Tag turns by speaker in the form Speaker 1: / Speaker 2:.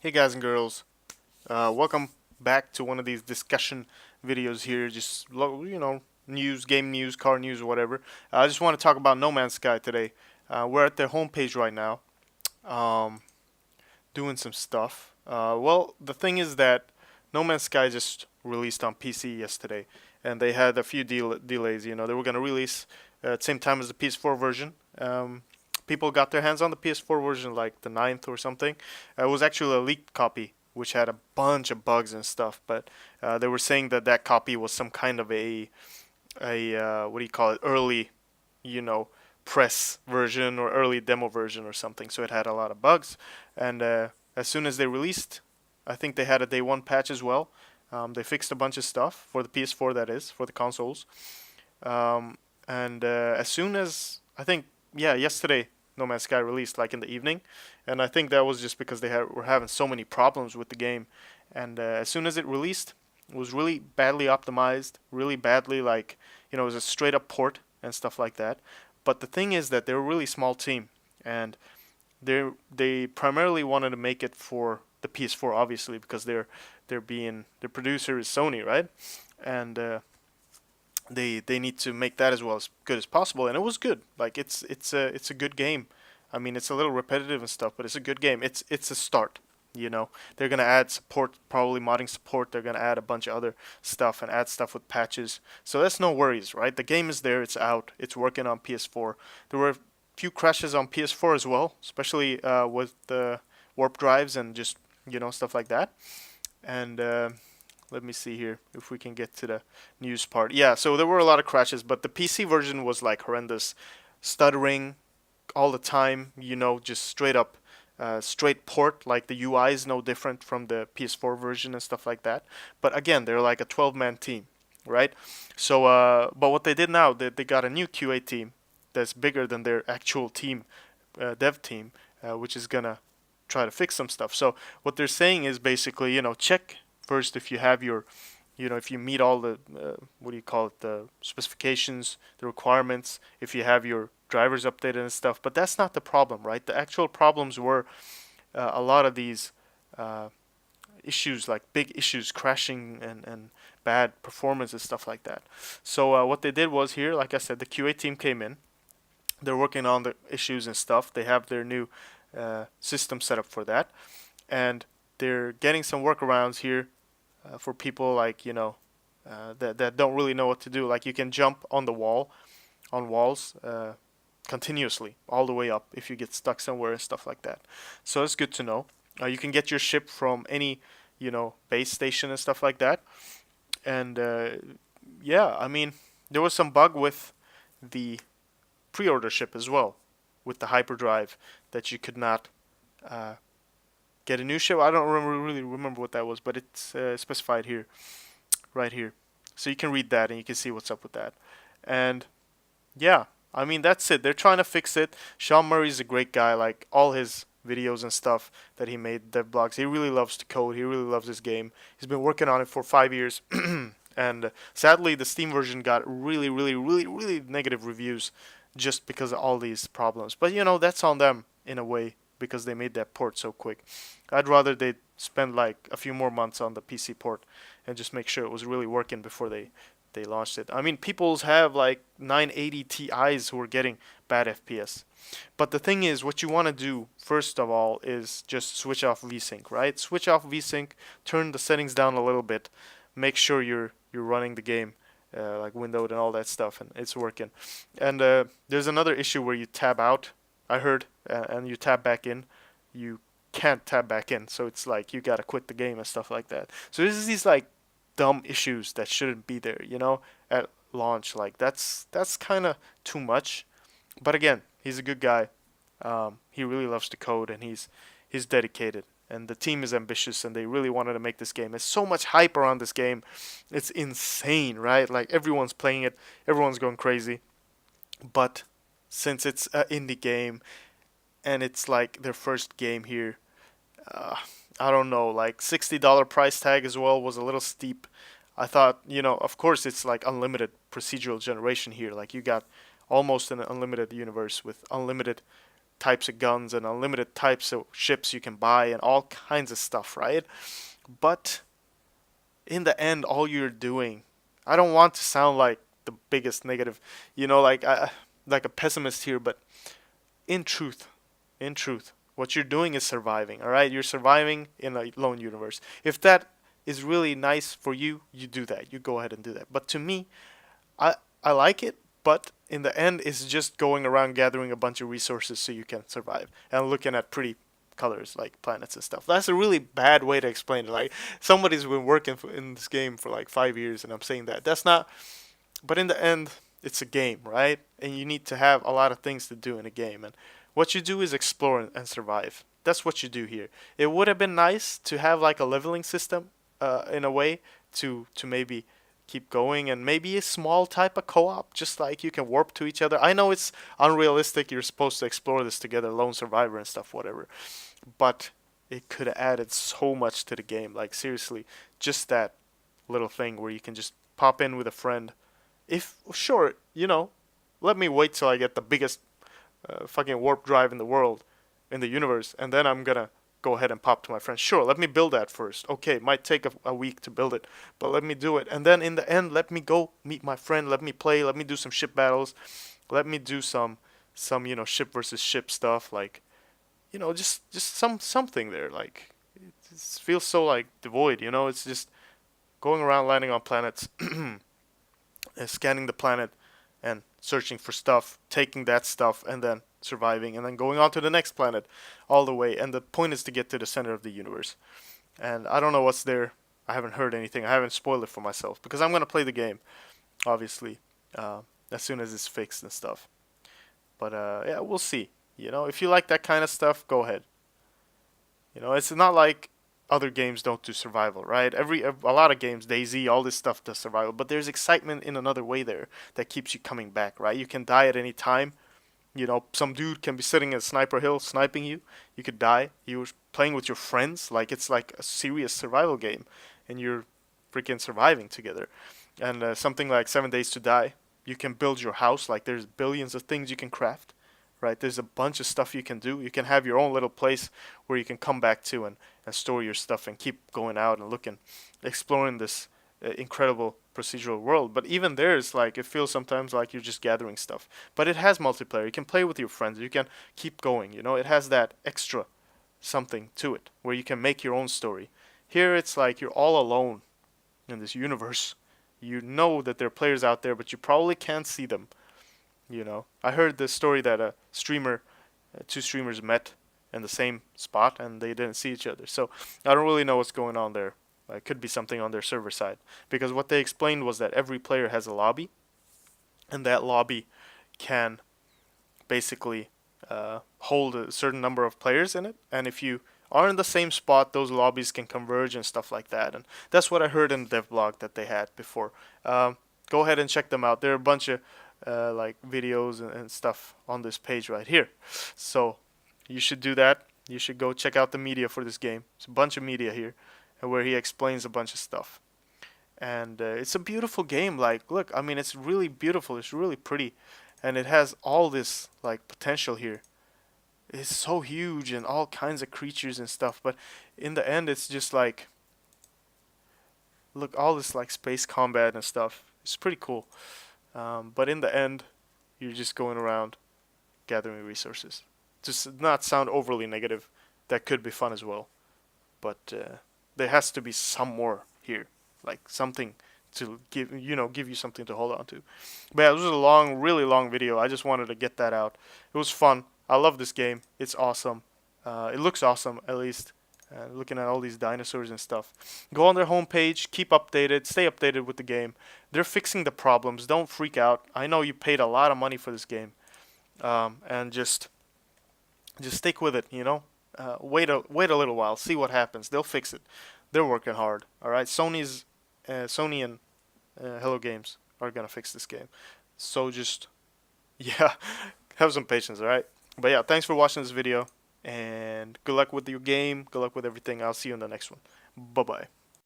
Speaker 1: Hey guys and girls, welcome back to one of these discussion videos here. Just news, game news, car news, or whatever. I just want to talk about No Man's Sky today. We're at their homepage right now, um, doing some stuff. Well, the thing is that No Man's Sky just released on PC yesterday, and they had a few delays. They were gonna release at the same time as the PS4 version. People got their hands on the PS4 version like the 9th or something. It was actually a leaked copy, which had a bunch of bugs and stuff. But they were saying that that copy was some kind of a what do you call it, early, you know, press version or early demo version or something. So it had a lot of bugs. And as soon as they released, I think they had a day one patch as well. They fixed a bunch of stuff for the PS4, that is, for the consoles. And as soon as I think, yeah, yesterday No Man's Sky released like in the evening, and I think that was just because were having so many problems with the game. And as soon as it released, it was really badly optimized, really badly it was a straight up port and stuff like that. But the thing is that they're a really small team, and they primarily wanted to make it for the PS4, obviously, because their producer is Sony, right? And they need to make that as well as good as possible, and it was good. Like it's a good game. I mean, it's a little repetitive and stuff, but it's a good game. It's a start. They're gonna add support, probably modding support. They're gonna add a bunch of other stuff and add stuff with patches. So that's no worries, right? The game is there. It's out. It's working on PS4. There were a few crashes on PS4 as well, especially with the warp drives and just stuff like that. And let me see here if we can get to the news part. Yeah, so there were a lot of crashes, but the PC version was like horrendous, stuttering all the time. Just straight up, straight port. Like the UI is no different from the PS4 version and stuff like that. But again, they're like a 12-man team, right? So, but what they did now, they got a new QA team that's bigger than their actual team, dev team, which is gonna try to fix some stuff. So what they're saying is basically, check first if you have your, if you meet all the, what do you call it, the specifications, the requirements, if you have your drivers updated and stuff. But that's not the problem, right? The actual problems were a lot of these uh, issues, like big issues, crashing and bad performance and stuff like that. So what they did was here, like I said, the QA team came in. They're working on the issues and stuff. They have their new system set up for that, and they're getting some workarounds here for people like that don't really know what to do. Like you can jump on the wall, on walls continuously all the way up if you get stuck somewhere and stuff like that. So it's good to know. You can get your ship from any base station and stuff like that. And yeah, I mean there was some bug with the pre-order ship as well, with the hyperdrive, that you could not uh, get a new ship. I don't really remember what that was, but it's specified here, right here. So you can read that and you can see what's up with that. And yeah, I mean that's it. They're trying to fix it. Sean Murray's a great guy. Like all his videos and stuff that he made, dev blogs, he really loves to code. He really loves this game. He's been working on it for 5 years. And sadly, the Steam version got really, really, really, really negative reviews just because of all these problems. But that's on them in a way because they made that port so quick. I'd rather they spend like a few more months on the PC port and just make sure it was really working before they launched it. I mean, people's have like 980 Ti's who are getting bad FPS. But the thing is, what you want to do first of all is just switch off VSync, right? Switch off VSync, turn the settings down a little bit, make sure you're running the game like windowed and all that stuff, and it's working. And there's another issue where you tab out, I heard, and you tab back in. You can't tab back in, so it's like you gotta quit the game and stuff like that. So this is these like dumb issues that shouldn't be there, at launch. Like that's kind of too much. But again, he's a good guy. He really loves to code, and he's dedicated. And the team is ambitious, and they really wanted to make this game. There's so much hype around this game. It's insane, right? Like everyone's playing it, everyone's going crazy. But since it's an indie game and it's like their first game here, uh, I don't know, like $60 price tag as well was a little steep. I thought, of course it's like unlimited procedural generation here. Like you got almost an unlimited universe with unlimited types of guns and unlimited types of ships you can buy and all kinds of stuff, right? But in the end, all you're doing, I don't want to sound like the biggest negative, like a pessimist here, but in truth, in truth, what you're doing is surviving. All right, you're surviving in a lone universe. If that is really nice for you, you do that. You go ahead and do that. But to me, I like it, but in the end, it's just going around gathering a bunch of resources so you can survive and looking at pretty colors like planets and stuff. That's a really bad way to explain it. Like somebody's been working in this game for like 5 years, and I'm saying that. That's not. But in the end, it's a game, right? And you need to have a lot of things to do in a game. And what you do is explore and survive. That's what you do here. It would have been nice to have like a leveling system, in a way to maybe keep going, and maybe a small type of co-op, just like you can warp to each other. I know it's unrealistic. You're supposed to explore this together, lone survivor and stuff, whatever. But it could have added so much to the game. Like seriously, just that little thing where you can just pop in with a friend. If sure, let me wait till I get the biggest fucking warp drive in the world, in the universe, and then I'm gonna go ahead and pop to my friends. Sure, let me build that first. Okay, might take a week to build it, but let me do it. And then in the end, let me go meet my friend. Let me play. Let me do some ship battles. Let me do some ship versus ship stuff. Like just something there. Like it feels so like devoid. It's just going around landing on planets, and scanning the planet, and searching for stuff, taking that stuff, and then surviving, and then going on to the next planet all the way. And the point is to get to the center of the universe. And I don't know what's there. I haven't heard anything. I haven't spoiled it for myself because I'm going to play the game, obviously, as soon as it's fixed and stuff. But yeah, we'll see. If you like that kind of stuff, go ahead. It's not like other games don't do survival, right? A lot of games, DayZ, all this stuff does survival, but there's excitement in another way there that keeps you coming back, right? You can die at any time. Some dude can be sitting at Sniper Hill sniping you. You could die. You're playing with your friends, like it's like a serious survival game, and you're freaking surviving together. And something like 7 Days to Die, you can build your house. Like there's billions of things you can craft, right? There's a bunch of stuff you can do. You can have your own little place where you can come back to and store your stuff and keep going out and looking, exploring this incredible procedural world. But even there's like, it feels sometimes like you're just gathering stuff. But it has multiplayer. You can play with your friends. You can keep going. It has that extra something to it where you can make your own story. Here it's like you're all alone in this universe. You know that there are players out there, but you probably can't see them. I heard the story that two streamers met in the same spot and they didn't see each other. So I don't really know what's going on there. It could be something on their server side, because what they explained was that every player has a lobby, and that lobby can basically hold a certain number of players in it. And if you are in the same spot, those lobbies can converge and stuff like that. And that's what I heard in the dev blog that they had before. Go ahead and check them out. There are a bunch of like videos and stuff on this page right here. So you should do that. You should go check out the media for this game. It's a bunch of media here, where he explains a bunch of stuff. And it's a beautiful game. Like, look, I mean, it's really beautiful. It's really pretty. And it has all this like potential here. It's so huge and all kinds of creatures and stuff. But in the end, it's just like, look, all this like space combat and stuff. It's pretty cool. But in the end, you're just going around gathering resources. Just not sound overly negative. That could be fun as well. But there has to be some more here, like something to give you something to hold on to. But yeah, this was a long, really long video. I just wanted to get that out. It was fun. I love this game. It's awesome. It looks awesome, at least. Looking at all these dinosaurs and stuff. Go on their homepage. Keep updated. Stay updated with the game. They're fixing the problems. Don't freak out. I know you paid a lot of money for this game, and just stick with it. Wait a little while. See what happens. They'll fix it. They're working hard. All right. Sony and Hello Games are gonna fix this game. So just have some patience. All right. But yeah, thanks for watching this video, and good luck with your game. Good luck with everything. I'll see you in the next one. Bye bye.